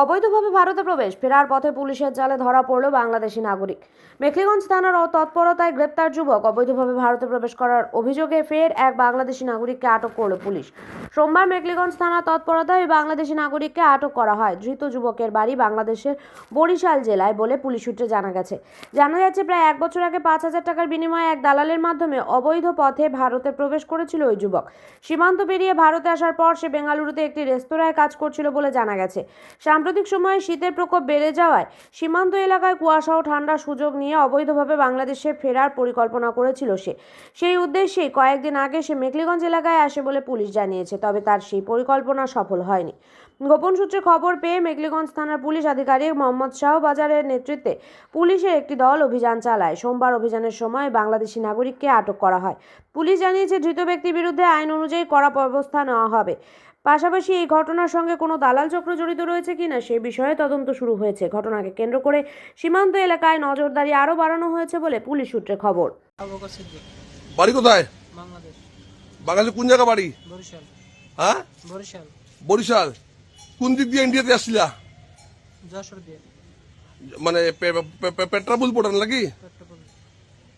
অবৈধভাবে ভারতে প্রবেশ, ফেরার পথে পুলিশের জালে ধরা পড়ল বাংলাদেশি নাগরিক। মেখলিগঞ্জ থানার তৎপরতায় গ্রেপ্তার যুবক। অবৈধভাবে ভারতে প্রবেশ করার অভিযোগে ফের এক বাংলাদেশি নাগরিককে আটক করল পুলিশ। সোমবার মেখলিগঞ্জ থানার তৎপরতায় ওই বাংলাদেশি নাগরিককে আটক করা হয়। ধৃত যুবকের বাড়ি বাংলাদেশের বরিশাল জেলায় বলে পুলিশ সূত্রে জানা যাচ্ছে প্রায় 1 বছর আগে 5,000 টাকার বিনিময়ে এক দালালের মাধ্যমে অবৈধ পথে ভারতে প্রবেশ করেছিল ওই যুবক। সীমান্ত পেরিয়ে ভারতে আসার পর সে বেঙ্গালুরুতে একটি রেস্তোরাঁয় কাজ করছিল বলে জানা গেছে। সাম্প্রতিক সময়ে শীতের প্রকোপ বেড়ে যাওয়ায় সীমান্ত এলাকায় কুয়াশা ও ঠান্ডার সুযোগ নিয়ে অবৈধভাবে বাংলাদেশে ফেরার পরিকল্পনা করেছিল সে। সেই উদ্দেশ্যেই কয়েকদিন আগে সে মেখলিগঞ্জ এলাকায় আসে বলে পুলিশ জানিয়েছে। তবে তার সেই পরিকল্পনা সফল হয়নি। গোপন সূত্রে খবর পেয়ে মেখলিগঞ্জ থানার পুলিশ আধিকারিক মোহাম্মদ শাহ বাজারের নেতৃত্বে পুলিশের একটি দল অভিযান চালায়। সোমবার অভিযানের সময় বাংলাদেশি নাগরিককে আটক করা হয়। পুলিশ জানিয়েছে ধৃত ব্যক্তির বিরুদ্ধে আইন অনুযায়ী কড়া ব্যবস্থা নেওয়া হবে। পাশাপাশি এই ঘটনার সঙ্গে কোনো দালাল চক্র জড়িত রয়েছে কিনা সে বিষয়ে তদন্ত শুরু হয়েছে। ঘটনাকে কেন্দ্র করে সীমান্ত এলাকায় নজরদারি আরও বাড়ানো হয়েছে বলে পুলিশ সূত্রে খবর। বাড়ি কোথায়? বাংলাদেশ। বাংলাদেশে কোন জায়গা বাড়ি? বরিশাল। হ্যাঁ, বরিশাল। বরিশাল। কোন দিক দিয়ে ইন্ডিয়াতে আসছিলা? যশোর দিয়ে। মানে পেট্রাবুল পড়েন নাকি? পেট্রোপোল।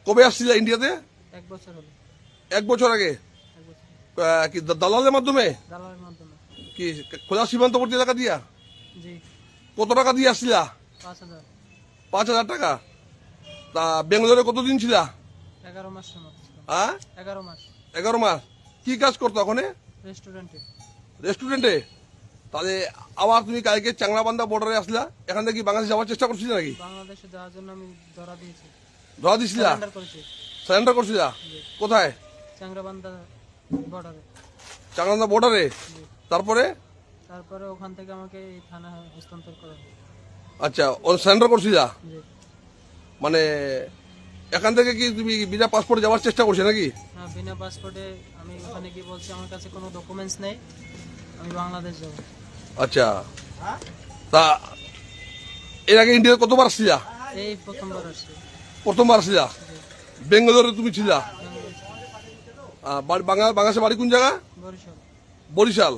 কবে আসছিলা ইন্ডিয়াতে? 1 বছর হলো। 1 বছর আগে। 1 বছর। কি দালালের মাধ্যমে? দালালের মাধ্যমে। কি খোলা সীমান্তবর্তী এলাকা দিয়া? জি। কত টাকা দিয়ে আসছিলা? 5,000। 5,000 টাকা। তা বেঙ্গালোরে কতদিন ছিলা? 11 মাসের মতো ছিল। হ্যাঁ, 11 মাস। 11 মাস। কি কাজ করতো ওখানে? রেস্টুরেন্টে। রেস্টুরেন্টে। তাহলে আবার তুমি কালকে চাংলাবান্ধা বর্ডারে আসলা, এখান থেকে কি বাংলাদেশ যাওয়ার চেষ্টা করছিলে নাকি? বাংলাদেশে যাওয়ার জন্য আমি ধরা দিয়েছি। ধরা দিছিলা? সারেন্ডার করেছি। সারেন্ডার করছিলা? কোথায়? চাংরাবান্ধা বর্ডারে। চাংলাবান্ধা বর্ডারে। তারপরে ওখান থেকে আমাকে এই থানা হস্তান্তর করা হয়। আচ্ছা, ও সারেন্ডার করছিলা? জি। মানে এখান থেকে কি তুমি বিনা পাসপোর্টে যাওয়ার চেষ্টা করছো নাকি? হ্যাঁ, বিনা পাসপোর্টে আমি ওখানে গিয়ে বলছি আমার কাছে কোনো ডকুমেন্টস নেই, আমি বাংলাদেশ যাবো। আচ্ছা, তা এর আগে ইন্ডিয়াতে কতবার আসছিলা? এই প্রথমবার আসছি। প্রথমবার আসছিলা? বেঙ্গালোরে তুমি ছিলা? বাংলাদেশের বাড়ি কোন জায়গা? বরিশাল। বরিশাল।